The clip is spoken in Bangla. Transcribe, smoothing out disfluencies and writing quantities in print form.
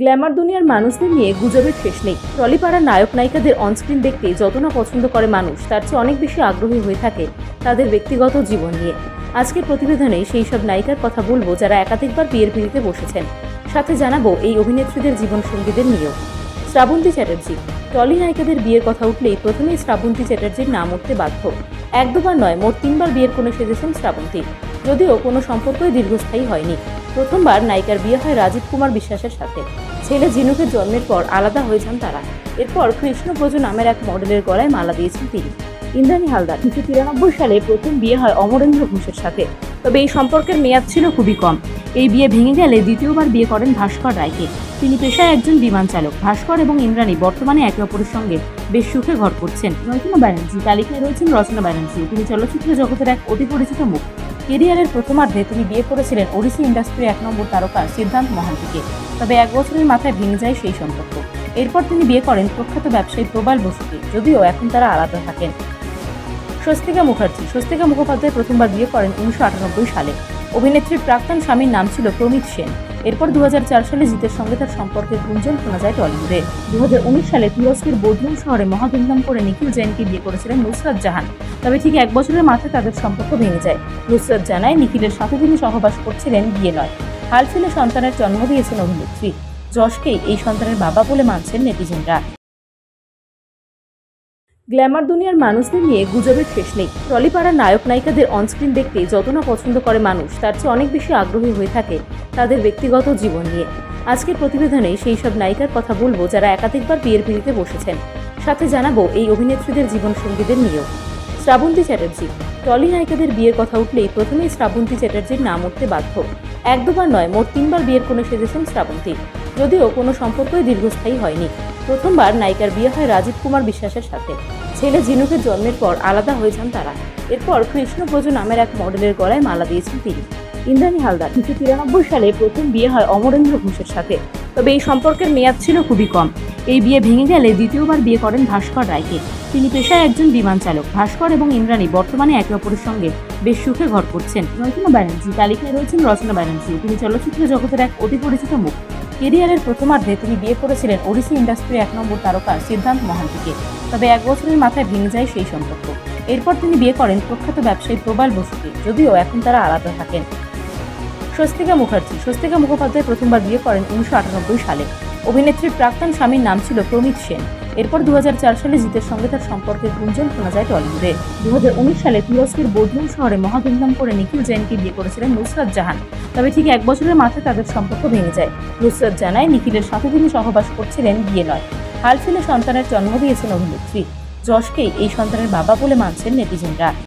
গ্ল্যামার দুনিয়ার মানুষদের নিয়ে গুজবের শেষ নেই। টলিপাড়ার নায়ক নায়িকাদের অনস্ক্রিন দেখতে যত না পছন্দ করে মানুষ, তার চেয়ে অনেক বেশি আগ্রহী হয়ে থাকে তাদের ব্যক্তিগত জীবন নিয়ে। আজকের প্রতিবেদনে সেই সব নায়িকার কথা বলবো যারা একাধিকবার বিয়ের পিঁড়িতে বসেছেন। সাথে জানাবো এই অভিনেত্রীদের জীবনসঙ্গীদের নিয়েও। শ্রাবন্তী চ্যাটার্জি। টলি নায়িকাদের বিয়ের কথা উঠলেই প্রথমেই শ্রাবন্তী চ্যাটার্জির নাম উঠতে বাধ্য। এক দুবার নয়, মোট 3বার বিয়ের কোণে সেজেছেন শ্রাবন্তী। যদিও কোনো সম্পর্কই দীর্ঘস্থায়ী হয়নি। প্রথমবার নায়িকার বিয়ে হয় রাজীব কুমার বিশ্বাসের সাথে। ছেলে ঝিনুকের জন্মের পর আলাদা হয়ে যান তারা। এরপর কৃষ্ণব্রজ নামের এক মডেলের গলায় মালা দিয়েছেন তিনি। ইন্দ্রাণী হালদার। 1993 সালে প্রথম বিয়ে হয় অমরেন্দ্র ঘোষের সাথে। তবে এই সম্পর্কের মেয়াদ ছিল খুবই কম। এই বিয়ে ভেঙে গেলে দ্বিতীয়বার বিয়ে করেন ভাস্কর রায়কে। তিনি পেশায় একজন বিমান চালক। ভাস্কর এবং ইন্দ্রাণী বর্তমানে একে অপরের সঙ্গে বেশ সুখে ঘর করছেন। রচনা ব্যানার্জি। তালিকায় রয়েছেন রচনা ব্যানার্জি। তিনি চলচ্চিত্র জগতের এক অতি পরিচিত মুখ। কেরিয়ারের প্রথমার্ধে তিনি বিয়ে করেছিলেন ওড়িশি ইন্ডাস্ট্রির 1 নম্বর তারকা সিদ্ধান্ত মহান্তিকে। তবে 1 বছরের মাথায় ভেঙে যায় সেই সম্পর্ক। এরপর তিনি বিয়ে করেন প্রখ্যাত ব্যবসায়ী প্রবাল বসুকে, যদিও এখন তারা আলাদা থাকেন। স্বস্তিকা মুখার্জি। স্বস্তিকা মুখোপাধ্যায় প্রথমবার বিয়ে করেন 1998 সালে। অভিনেত্রীর প্রাক্তন স্বামীর নাম ছিল প্রমিত সেন। এরপর 2004 সালে জিতের সঙ্গে তার সম্পর্কের গুঞ্জন শোনা যায় টলিউডে। 2019 সালে তুরস্কের বোদরুম শহরে মহাধুমধাম করে নিখিল জৈনকে বিয়ে করেছিলেন নুসরাত জাহান। তবে ঠিক 1 বছরের মাথায় তাদের সম্পর্ক ভেঙে যায়। নুসরাত জানায় নিখিলের সাথে তিনি সহবাস করছিলেন, বিয়ে নয়। হালফিলে সন্তানের জন্ম দিয়েছেন অভিনেত্রী। যশকেই এই সন্তানের বাবা বলে মানছেন নেটিজেনরা। গ্ল্যামার দুনিয়ার মানুষদের নিয়ে গুজবের শেষ নেই। টলিপাড়ার নায়ক নায়িকাদের অনস্ক্রিন দেখতে যত না পছন্দ করে মানুষ, তার চেয়ে অনেক বেশি আগ্রহী হয়ে থাকে তাদের ব্যক্তিগত জীবন নিয়ে। আজকের প্রতিবেদনে সেই সব নায়িকার কথা বলবো যারা একাধিকবার বিয়ের পিঁড়িতে বসেছেন। সাথে জানাবো এই অভিনেত্রীদের জীবনসঙ্গীদের নিয়েও। শ্রাবন্তী চ্যাটার্জি। টলি নায়িকাদের বিয়ের কথা উঠলেই প্রথমেই শ্রাবন্তী চ্যাটার্জির নাম উঠতে বাধ্য। 1 দুবার নয়, মোট 3বার বিয়ের কোণে সেজেছেন শ্রাবন্তী। যদিও কোনো সম্পর্কই দীর্ঘস্থায়ী হয়নি। প্রথমবার নায়িকার বিয়ে হয় রাজীব কুমার বিশ্বাসের সাথে। ছেলে ঝিনুকের জন্মের পর আলাদা হয়ে যান তারা। এরপর কৃষ্ণব্রজ নামের এক মডেলের গলায় মালা দিয়েছেন তিনি। ইন্দ্রাণী হালদার। 1993 সালে প্রথম বিয়ে হয় অমরেন্দ্র ঘোষের সাথে। তবে এই সম্পর্কের মেয়াদ ছিল খুবই কম। এই বিয়ে ভেঙে গেলে দ্বিতীয়বার বিয়ে করেন ভাস্কর রায়কে। তিনি পেশায় একজন বিমান চালক। ভাস্কর এবং ইন্দ্রাণী বর্তমানে একে অপরের সঙ্গে বেশ সুখে ঘর করছেন। রচনা ব্যানার্জি। তালিকায় রয়েছেন রচনা ব্যানার্জি। তিনি চলচ্চিত্র জগতের এক অতি পরিচিত মুখ। কেরিয়ারের প্রথমার্ধে তিনি বিয়ে করেছিলেন ওড়িশি ইন্ডাস্ট্রির 1 নম্বর তারকা সিদ্ধান্ত মহান্তিকে। তবে 1 বছরের মাথায় ভেঙে যায় সেই সম্পর্ক। এরপর তিনি বিয়ে করেন প্রখ্যাত ব্যবসায়ী প্রবাল বসুকে, যদিও এখন তারা আলাদা থাকেন। স্বস্তিকা মুখার্জি। স্বস্তিকা মুখোপাধ্যায় প্রথমবার বিয়ে করেন 1998 সালে। অভিনেত্রীর প্রাক্তন স্বামীর নাম ছিল প্রমিত সেন। এরপর 2004 সালে জিতের সঙ্গে তার সম্পর্কের গুঞ্জন শোনা যায় টলিউডে। 2019 সালে তুরস্কের বোদরুম শহরে মহাধুমধাম করে নিখিল জৈনকে বিয়ে করেছিলেন নুসরাত জাহান। তবে ঠিক 1 বছরের মাথায় তাদের সম্পর্ক ভেঙে যায়। নুসরাত জানায় নিখিলের সাথে তিনি সহবাস করছিলেন, বিয়ে নয়। হালফিলে সন্তানের জন্ম দিয়েছেন অভিনেত্রী। যশকেই এই সন্তানের বাবা বলে মানছেন নেটিজেনরা।